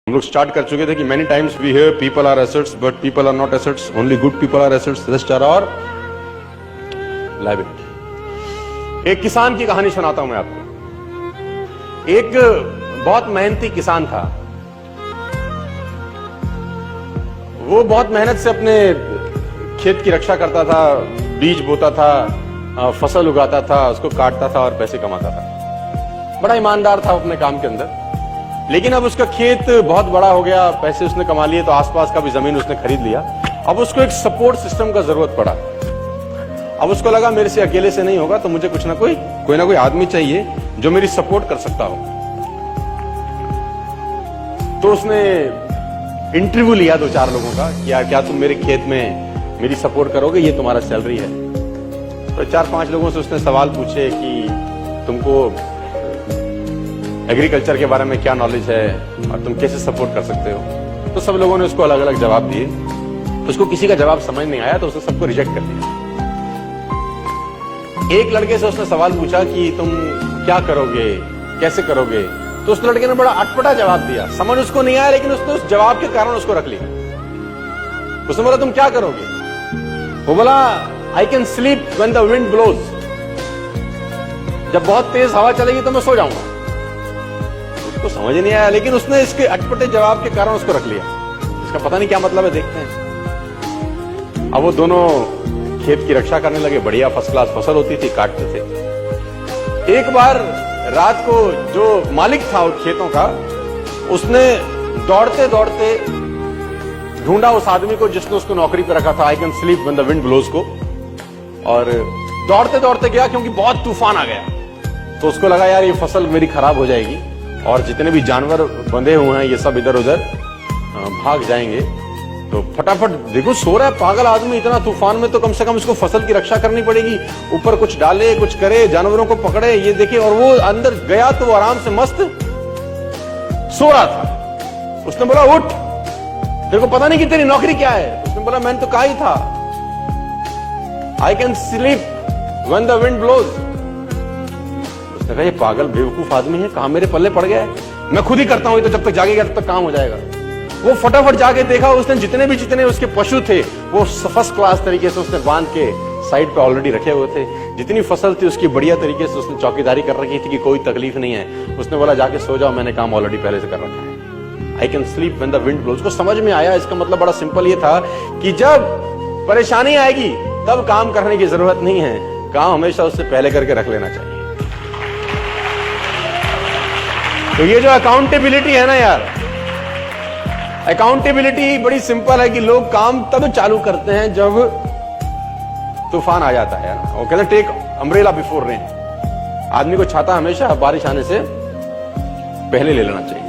हम लोग स्टार्ट कर चुके थे कि many times we hear people are assets but people are not assets, only good people are assets, rest are और लायबिलिटी। एक किसान की कहानी सुनाता हूं मैं आपको। एक बहुत मेहनती किसान था। वो बहुत मेहनत से अपने खेत की रक्षा करता था, बीज बोता था, फसल उगाता था, उसको काटता था और पैसे कमाता था। बड़ा ईमानदार था अपने काम के अंदर। लेकिन अब उसका खेत बहुत बड़ा हो गया, पैसे उसने कमा लिए तो आसपास का भी जमीन उसने खरीद लिया। अब उसको एक सपोर्ट सिस्टम का जरूरत पड़ा। अब उसको लगा मेरे से अकेले से नहीं होगा, तो मुझे कुछ ना कोई आदमी चाहिए जो मेरी सपोर्ट कर सकता हो। तो उसने इंटरव्यू लिया 2-4 लोगों का कि यार क्या तुम मेरे खेत में मेरी सपोर्ट करोगे, ये तुम्हारा सैलरी है। तो 4-5 लोगों से उसने सवाल पूछे कि तुमको एग्रीकल्चर के बारे में क्या नॉलेज है और तुम कैसे सपोर्ट कर सकते हो। तो सब लोगों ने उसको अलग अलग जवाब दिए। उसको किसी का जवाब समझ नहीं आया तो उसने सबको रिजेक्ट कर दिया। एक लड़के से उसने सवाल पूछा कि तुम क्या करोगे, कैसे करोगे। तो उस लड़के ने बड़ा अटपटा जवाब दिया, समझ उसको नहीं आया, लेकिन उसने उस जवाब के कारण उसको रख लिया। उसने बोला तुम क्या करोगे। वो बोला I can sleep when the wind blows. जब बहुत तेज हवा चलेगी तो मैं सो जाऊंगा। उसको समझ नहीं आया, लेकिन उसने इसके अटपटे जवाब के कारण उसको रख लिया। इसका पता नहीं क्या मतलब है, देखते हैं। अब वो दोनों खेत की रक्षा करने लगे। बढ़िया फर्स्ट क्लास फसल होती थी, काटते थे। एक बार रात को जो मालिक था उन खेतों का, उसने दौड़ते दौड़ते ढूंढा उस आदमी को जिसने उसको नौकरी पर रखा था, I can sleep when the wind blows को। और दौड़ते दौड़ते गया क्योंकि बहुत तूफान आ गया। तो उसको लगा यार ये फसल मेरी खराब हो जाएगी और जितने भी जानवर बंधे हुए हैं ये सब इधर उधर भाग जाएंगे। तो फटाफट देखो, सो रहा है पागल आदमी इतना तूफान में, तो कम से कम इसको फसल की रक्षा करनी पड़ेगी। ऊपर कुछ डाले, कुछ करे, जानवरों को पकड़े, ये देखे। और वो अंदर गया तो वो आराम से मस्त सो रहा था। उसने बोला उठ, तेरे को पता नहीं कि तेरी नौकरी क्या है। उसने बोला मैंने तो कहा ही था I can sleep when the wind blows. उसने कहा ये पागल बेवकूफ आदमी है, कहां मेरे पल्ले पड़ गया है, मैं खुद ही करता हूं, तो जब तक जागेगा तब तक काम हो जाएगा। वो फटाफट जाके देखा, उसने जितने उसके पशु थे वो फर्स्ट क्लास तरीके से उसने बांध के साइड पे ऑलरेडी रखे हुए थे। जितनी फसल थी उसकी बढ़िया तरीके से उसने चौकीदारी कर रखी थी कि कोई तकलीफ नहीं है। उसने बोला जाके सो जाओ, मैंने काम ऑलरेडी पहले से कर रखा है। I can sleep when the wind blows. उसको समझ में आया, इसका मतलब बड़ा सिंपल ये था कि जब परेशानी आएगी तब काम करने की जरूरत नहीं है, काम हमेशा उससे पहले करके रख लेना चाहिए। तो ये जो अकाउंटेबिलिटी है ना यार, अकाउंटेबिलिटी बड़ी सिंपल है कि लोग काम तब चालू करते हैं जब तूफान आ जाता है ना। वो कहते हैं टेक अम्ब्रेला बिफोर रेन। आदमी को छाता हमेशा बारिश आने से पहले ले लेना चाहिए।